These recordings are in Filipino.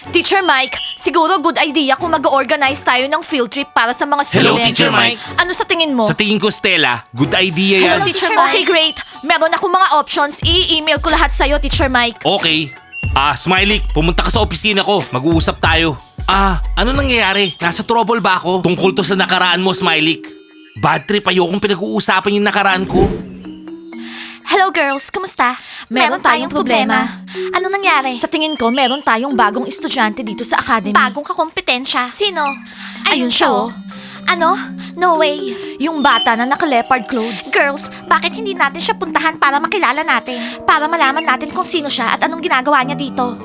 Teacher Mike, siguro good idea kung mag-organize tayo ng field trip para sa mga students. Hello, Teacher Mike. Ano sa tingin mo? Sa tingin ko, Stella, good idea yan. Hello, Teacher Mike. Okay, great. Meron akong mga options. I-email ko lahat sa'yo, Teacher Mike. Okay. Smiley, pumunta ka sa opisina ko. Mag-uusap tayo. Ano nangyayari? Nasa trouble ba ako? Tungkol to sa nakaraan mo, Smiley. Bad trip, ayokong pinag-uusapan yung nakaraan ko. Hello girls, kumusta? Meron tayong problema. Ano nangyari? Sa tingin ko, meron tayong bagong estudyante dito sa academy. Bagong kakompetensya? Sino? Ayun siya oh. Ano? No way. Yung bata na naka-leopard clothes. Girls, bakit hindi natin siya puntahan para makilala natin? Para malaman natin kung sino siya at anong ginagawa niya dito.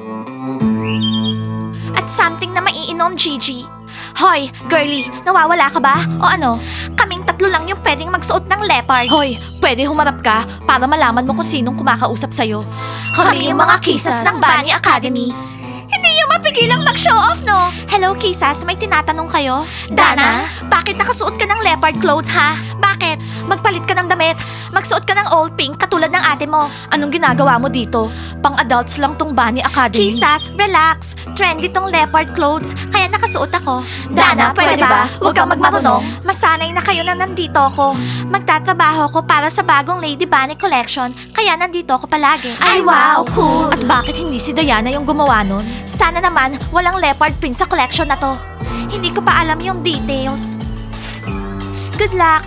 At something na maiinom, Gigi. Hoy, girlie, nawawala ka ba? O ano? Kaming tatlo lang yung pwedeng magsuot ng leopard. Hoy, pwede humarap ka para malaman mo kung sinong kumakausap sa'yo. Kami yung mga kisas ng Bunny Academy. Hindi yung mapigilang mag-show off, no? Hello, kisas. May tinatanong kayo? Dana, bakit nakasuot ka ng leopard clothes, ha? Bakit? Magpalit ka ng damit. Magsuot ka ng all pink katulad ng ate mo. Anong ginagawa mo dito? Pang-adults lang tong Bunny Academy. Kisas, relax. Trendy tong leopard clothes, kaya nakasuot ako. Dana, pwede ba? Huwag kang magmarunong. Masanay na kayo na nandito ako. Magtatrabaho ko para sa bagong Lady Bunny collection, kaya nandito ako palagi. Ay, wow, cool. At bakit hindi si Diana yung gumawa nun? Sana naman walang leopard print sa collection na to. Hindi ko pa alam yung details. Good luck.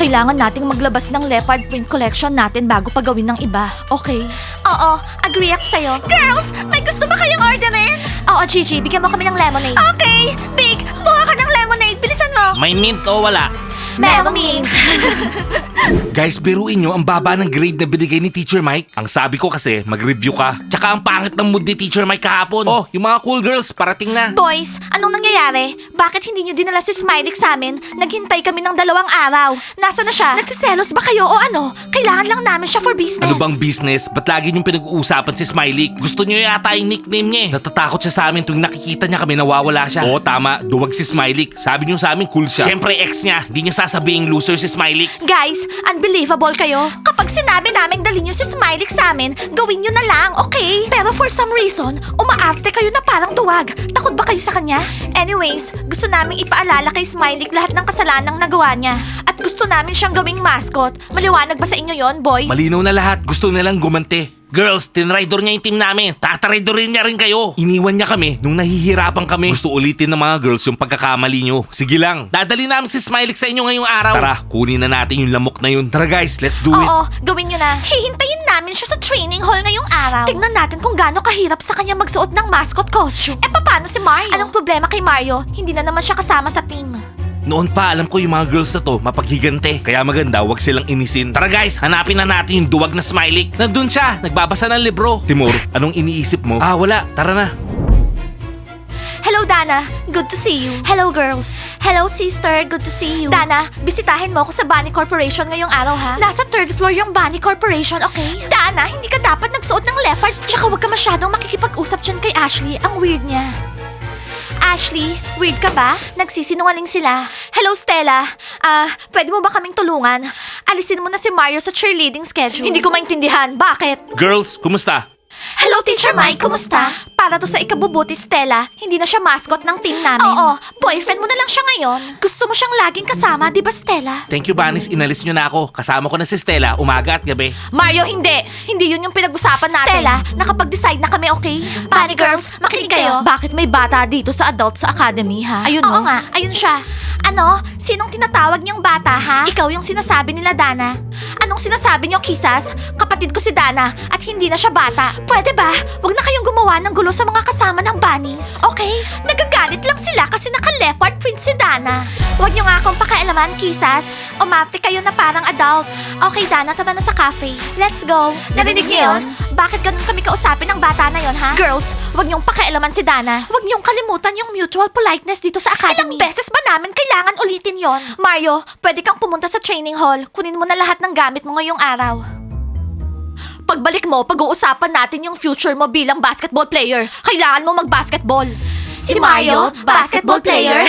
Kailangan nating maglabas ng leopard print collection natin bago pa gawin ng iba, okay? Oo, agree ako sa'yo. Girls, may gusto ba kayong orderin? Oo, Gigi, bigyan mo kami ng lemonade. Okay, Big, kumuha ka ng lemonade. Bilisan mo. May mint o wala? Meron mint. Guys, biruin nyo ang baba ng grade na binigay ni Teacher Mike. Ang sabi ko kasi, mag-review ka. Tsaka ang pangit ng mood ni Teacher Mike kahapon. Oh, yung mga cool girls, parating na. Boys, anong nangyayari? Bakit hindi nyo dinala si Smiley sa amin? Naghintay kami ng 2 araw. Nasaan na siya? Nagsiselos ba kayo o ano? Kailangan lang namin siya for business. Ano bang business? Ba't lagi niyong pinag-uusapan si Smiley? Gusto niyo yata yung nickname niya eh. Natatakot siya sa amin tuwing nakikita niya kami nawawala siya. Oo, tama. Duwag si Smiley. Sabi niyo sa amin cool siya. Siyempre ex niya. Di niya sasabihin loser si Smiley. Guys, unbelievable kayo. Kapag sinabi namin dalhin nyo si Smiley sa amin, gawin nyo na lang, okay? Pero for some reason, umaarte kayo na parang duwag. Takot ba kayo sa kanya? Anyways, gusto namin ipaalala kay Smiley lahat ng kasalanang nagawa niya. At gusto namin siyang gawing mascot. Maliwanag ba sa inyo yon, boys? Malinaw na lahat. Gusto nilang gumante. Girls, tinraidor niya yung team namin. Tataraidorin niya rin kayo. Iniwan niya kami nung nahihirapan kami. Gusto ulitin ng mga girls yung pagkakamali niyo. Sige lang, dadali namin si Smiley sa inyo ngayong araw. Tara, kunin na natin yung lamok na yun. Tara guys, let's do it. Oo, gawin nyo na. Hihintayin namin siya sa training hall ngayong araw. Tignan natin kung gaano kahirap sa kanya magsuot ng mascot costume. Paano si Mario? Anong problema kay Mario? Hindi na naman siya kasama sa team. Noon pa alam ko yung mga girls na to mapaghigante. Kaya maganda, wag silang inisin. Tara guys, hanapin na natin yung duwag na Smiley. Nandun siya, nagbabasa ng libro. Timur, anong iniisip mo? Wala, tara na. Hello, Dana. Good to see you. Hello, girls. Hello, sister. Good to see you. Dana, bisitahin mo ako sa Bunny Corporation ngayong araw, ha? Nasa 3rd floor yung Bunny Corporation, okay? Dana, hindi ka dapat nagsuot ng leopard. Tsaka huwag ka masyadong makikipag-usap dyan kay Ashley. Ang weird niya. Ashley, weird ka ba? Nagsisinungaling sila. Hello, Stella. Pwede mo ba kaming tulungan? Alisin mo na si Mario sa cheerleading schedule. Hindi ko maintindihan. Bakit? Girls, kumusta? Hello, Teacher Mike. Kumusta? Para to sa ikabubuti, Stella. Hindi na siya mascot ng team namin. Oo, boyfriend mo na lang siya ngayon. Gusto mo siyang laging kasama, di ba, Stella? Thank you, Banis. Inalis nyo na ako. Kasama ko na si Stella, umaga at gabi. Mario, hindi. Hindi yun yung pinag-usapan natin. Stella, nakapag-decide na kami, okay? Bunny girls, makinig kayo. Bakit may bata dito sa Adults Academy, ha? Ayun, oo nga. Ayun siya. Ano? Sinong tinatawag niyong bata, ha? Ikaw yung sinasabi nila, Dana. Anong sinasabi niyo, Kisas? Kapatid ko si Dana at hindi na siya bata. Pwede ba? Huwag na kayong gumawa ng gulo sa mga kasama ng bunnies. Okay? Nagagalit lang sila kasi naka-leopard print si Dana. Huwag niyo nga akong pakialaman, Kisas. Umarte kayo na parang adults. Okay, Dana, tara na sa cafe. Let's go. Narinig niyo yun? Bakit ganun kami kausapin ng bata na yon, ha? Girls, huwag niyong pakialaman si Dana. Huwag niyong kalimutan yung mutual politeness dito sa academy. Ilang beses ba namin kailangan ulitin yon? Mario, pwede kang pumunta sa training hall. Kunin mo na lahat ng gamit mo ngayong araw. Pagbalik mo, pag-uusapan natin yung future mo bilang basketball player. Kailangan mo mag-basketball. Si Mario, basketball player.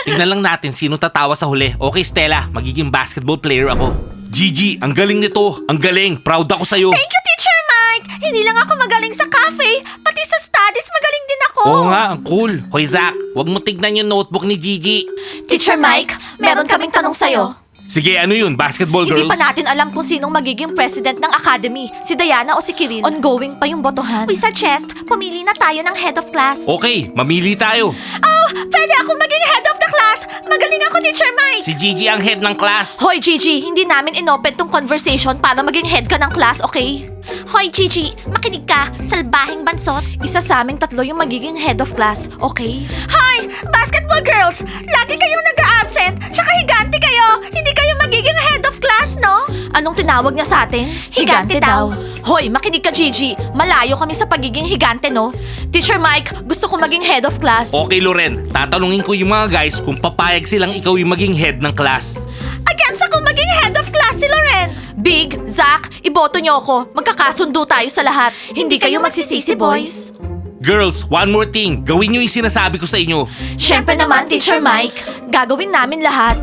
Tignan lang natin sino tatawa sa huli. Okay, Stella, magiging basketball player ako. Gigi, ang galing nito. Ang galing. Proud ako sa'yo. Thank you, Teacher Mike! Hindi lang ako magaling sa cafe, pati sa studies magaling ako. Oo nga, ang cool. Hoy Zach, wag mo tignan yung notebook ni Gigi. Teacher Mike, meron kaming tanong sa'yo. Sige, ano yun? Basketball girls? Hindi pa natin alam kung sinong magiging president ng academy, si Diana o si Kiril. Ongoing pa yung botohan. We suggest, pumili na tayo ng head of class. Okay, mamili tayo. Oh, pwede ako maging head of the class. Magaling ako, Teacher Mike. Si Gigi ang head ng class. Hoy, Gigi, hindi namin inopen tong conversation para maging head ka ng class, okay? Hoy, Gigi, makinig ka. Salbahing bansot. Isa sa aming tatlo yung magiging head of class, okay? Hoy, basketball girls! Lagi kayong nag-a-absent, tsaka higante kayo. Hindi kayo magiging head of class, no? Anong tinawag niya sa atin? Higante daw. Hoy, makinig ka, Gigi. Malayo kami sa pagiging higante, no? Teacher Mike, gusto ko maging head of class. Okay, Loren. Tatanungin ko yung mga guys kung papayag silang ikaw yung maging head ng class. Against ako maging head of class si Loren. Big, Zach, iboto niyo ako. Magkakasundo tayo sa lahat. Hindi kayo magsisisi, boys. Girls, one more thing. Gawin nyo yung sinasabi ko sa inyo. Siyempre naman, Teacher Mike. Gagawin namin lahat.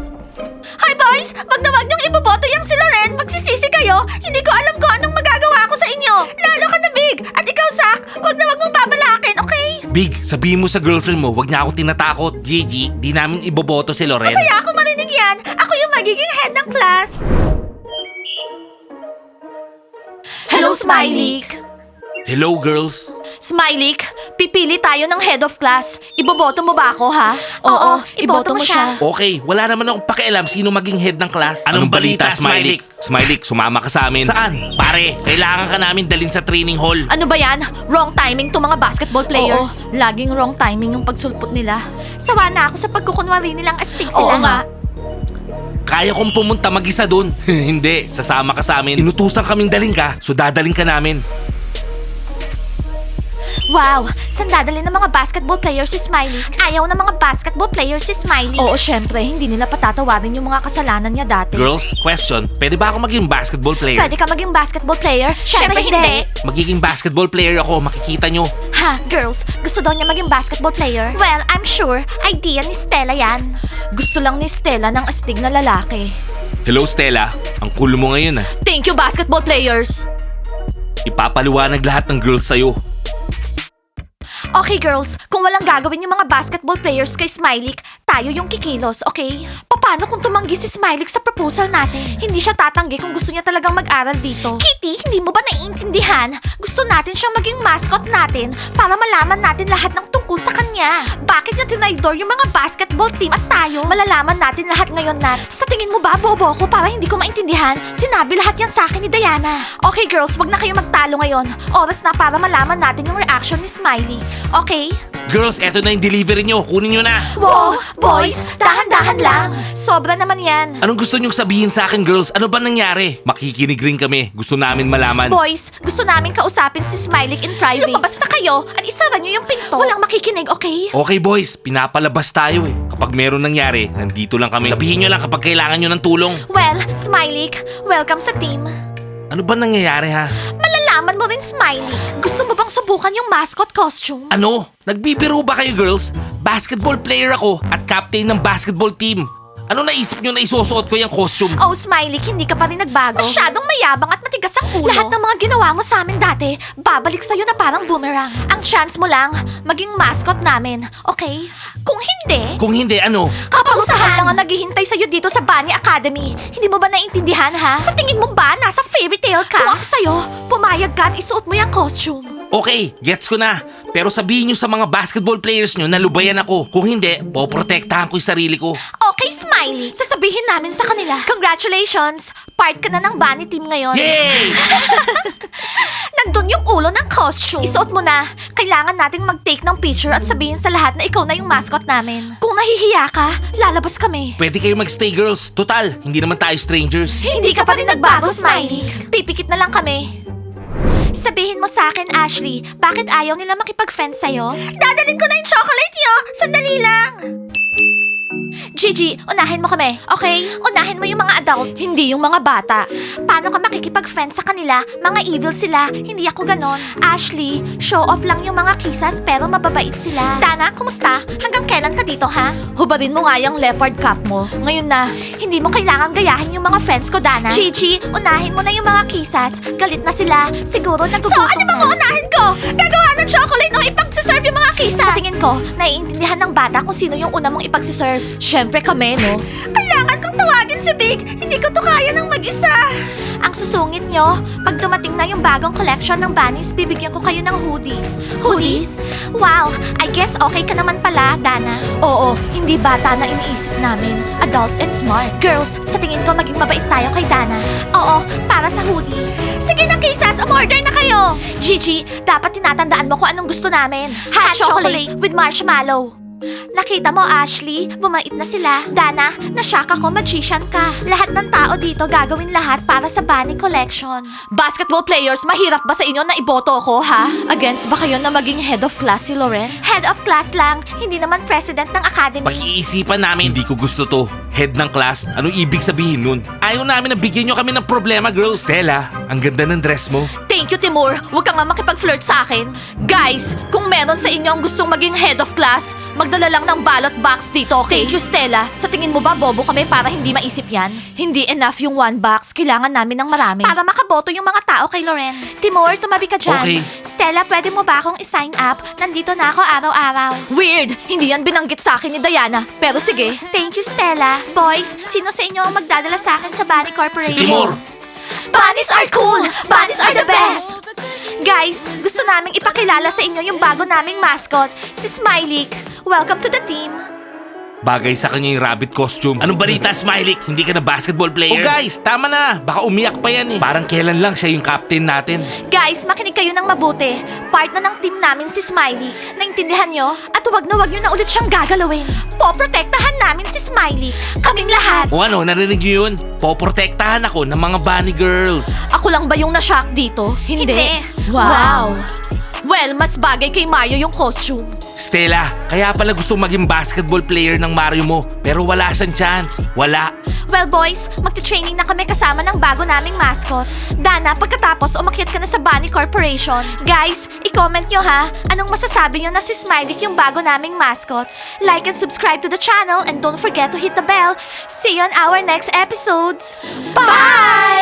Hi, boys! Wag na wag niyong iboboto yung si Loren. Magsisisi kayo. Hindi ko alam kung anong magagawa ko sa inyo. Lalo ka na, Big. At ikaw, Zach, wag na wag mong babalakin, okay? Big, sabihin mo sa girlfriend mo, wag niya ako tinatakot. Gigi, di namin iboboto si Loren. Masaya ako marinig yan. Ako yung magiging head ng class. Hello, Smiley. Hello, girls. Smiley, pipili tayo ng head of class. Iboboto mo ba ako, ha? Oo, iboto mo siya. Okay, wala naman akong pakialam sino maging head ng class. Anong balita, Smiley? Smiley, sumama ka sa amin. Saan? Pare, kailangan ka namin dalhin sa training hall. Ano ba yan? Wrong timing to mga basketball players. Oo, laging wrong timing yung pagsulpot nila. Sawa na ako sa pagkukunwari nilang astig sila. Oo nga. Kaya kong pumunta mag-isa dun. Hindi, sasama ka sa amin. Inutusan kaming dalhin ka, so dadaling ka namin. Wow! Saan dadalhin ng mga basketball players si Smiley? Ayaw ng mga basketball players si Smiley. Oo, syempre. Hindi nila patatawarin yung mga kasalanan niya dati. Girls, question. Pwede ba ako maging basketball player? Pwede ka maging basketball player? Syempre hindi. Magiging basketball player ako, makikita nyo. Ha, girls, gusto daw niya maging basketball player? Well, I'm sure, idea ni Stella yan. Gusto lang ni Stella ng astig na lalaki. Hello, Stella. Ang cool mo ngayon, ah. Thank you, basketball players! Ipapaliwanag lahat ng girls sa'yo. Okay, girls, kung walang gagawin yung mga basketball players kay Smiley, tayo yung kikilos, okay? Paano kung tumanggi si Smiley sa proposal natin? Hindi siya tatanggi kung gusto niya talagang mag-aral dito. Kitty, hindi mo ba naiintindihan? Gusto natin siyang maging mascot natin para malaman natin lahat ng tungkol sa kanya. Bakit niya tinaydor yung mga basketball team at tayo? Malalaman natin lahat ngayon, Nat. Sa tingin mo ba, bobo ko para hindi ko maintindihan? Sinabi lahat yan sa akin ni Diana. Okay, girls, wag na kayo magtalo ngayon. Oras na para malaman natin yung reaction ni Smiley. Okay? Girls, eto na yung delivery nyo. Kunin nyo na. Wow, boys, dahan-dahan lang. Sobra naman yan. Anong gusto nyong sabihin sa akin, girls? Ano ba nangyari? Makikinig rin kami. Gusto namin malaman. Boys, gusto namin kausapin si Smiley in private. Lumabas na kayo at isara niyo yung pinto. Walang makikinig, okay? Okay, boys. Pinapalabas tayo eh. Kapag meron nangyari, nandito lang kami. Sabihin nyo lang kapag kailangan nyo ng tulong. Well, Smiley, welcome sa team. Ano ba nangyayari, ha? Malalaman mo rin, Smiley. Gusto mo bang subukan yung mascot costume? Ano? Nagbibiro ba kayo, girls? Basketball player ako at captain ng basketball team. Ano naisip nyo na isusuot ko yung costume? Oh, Smiley, hindi ka pa rin nagbago. Masyadong mayabang at matigas ang ulo. Lahat ng mga ginawa mo sa amin dati, babalik sa'yo na parang boomerang. Ang chance mo lang, maging mascot namin, okay? Kung hindi, Kung hindi, ano? kaparusahan lang ang naghihintay sa'yo dito sa Bunny Academy. Hindi mo ba naiintindihan, ha? Sa tingin mo ba, nasa fairy tale ka? Kung ako sa'yo, pumayag ka at isuot mo yung costume. Okay, gets ko na. Pero sabihin nyo sa mga basketball players nyo na lubayan ako. Kung hindi, poprotektahan ko yung sarili ko. Okay, Smiley. Sasabihin namin sa kanila. Congratulations! Part ka na ng Bunny team ngayon. Yay! Nandun yung ulo ng costume. Isuot mo na. Kailangan nating mag-take ng picture at sabihin sa lahat na ikaw na yung mascot namin. Kung nahihiya ka, lalabas kami. Pwede kayo magstay, girls. Total, hindi naman tayo strangers. Hindi ka pa rin nagbago, Smiley. Pipikit na lang kami. Sabihin mo sa akin, Ashley, bakit ayaw nila makipag-friends sa'yo? Dadalhin ko na yung chocolate niyo! Sandali lang! Gigi, unahin mo kami, okay? Unahin mo yung mga adults. Hindi yung mga bata. Paano ka makikipag-friends sa kanila? Mga evil sila, hindi ako ganon. Ashley, show off lang yung mga kisas pero mababait sila. Dana, kumusta? Hanggang kailan ka dito, ha? Hubarin mo nga yung leopard cap mo. Ngayon na, hindi mo kailangan gayahin yung mga friends ko, Dana. Gigi, unahin mo na yung mga kisas. Galit na sila. Siguro nagugutom na. So, ano bang uunahin ko? Gagawa ng chocolate o ipagsaserve yung mga kisas? ko, naiintindihan ng bata kung sino yung una mong ipagsiserve. Siyempre kami, no? Kailangan kong tawagin si Big. Hindi ko to kaya ng mag-isa. Ang susungit nyo, pag dumating na yung bagong collection ng bunnies, bibigyan ko kayo ng hoodies. Hoodies? Wow, I guess okay ka naman pala, Dana. Oo, hindi bata na iniisip namin. Adult and smart. Girls, sa tingin ko maging mabait tayo kay Dana. Oo, para sa hoodie. Sige na, Kisas, umorder na kayo. Gigi, dapat tinatandaan mo kung anong gusto namin. Hot chocolate with marshmallow. Nakita mo, Ashley? Bumait na sila. Dana, nashock ako, magician ka. Lahat ng tao dito gagawin lahat para sa bunny collection. Basketball players, mahirap ba sa inyo na iboto ko, ha? Against ba kayo na maging head of class si Loren? Head of class lang, hindi naman president ng academy. Pag-iisipan namin, hindi ko gusto to. Head ng class, anong ibig sabihin nun? Ayaw namin na bigyan nyo kami ng problema, girls. Stella, ang ganda ng dress mo. Thank you, Timur. Huwag ka nga makipag-flirt sa akin. Guys, kung meron sa inyo ang gustong maging head of class, magdala lang ng ballot box dito, okay? Thank you, Stella. Sa tingin mo ba bobo kami para hindi maisip yan? Hindi enough yung one box. Kailangan namin ng marami. Para makaboto yung mga tao kay Loren. Timur, tumabi ka dyan. Okay. Stella, pwede mo ba akong i-sign up? Nandito na ako araw-araw. Weird! Hindi yan binanggit sa akin ni Diana. Pero sige. Thank you, Stella. Boys, sino sa inyo ang magdadala sa akin sa Bunny Corporation? Si Timur. Bunnies are cool! Bunnies are the best! Guys, gusto naming ipakilala sa inyo yung bago naming mascot, si Smiley. Welcome to the team. Bagay sa kanya yung rabbit costume. Anong balita, Smiley? Hindi ka na basketball player? Oh guys, tama na. Baka umiyak pa yan eh. Parang kailan lang siya yung captain natin. Guys, makinig kayo ng mabuti. Part na ng team namin si Smiley. Naintindihan nyo? At huwag nyo na ulit siyang gagalawin. Poprotektahan namin si Smiley. Kaming lahat. O ano, narinig nyo yun? Poprotektahan ako ng mga bunny girls. Ako lang ba yung na-shock dito? Hindi. Wow. Well, mas bagay kay Mario yung costume. Stella, kaya pala gusto maging basketball player ng Mario mo, pero wala siyang chance. Wala. Well boys, magti-training na kami kasama ng bago naming mascot. Dana, pagkatapos umakyat ka na sa Bunny Corporation. Guys, i-comment nyo ha, anong masasabi nyo na si Smiley yung bago naming mascot. Like and subscribe to the channel and don't forget to hit the bell. See you on our next episodes. Bye!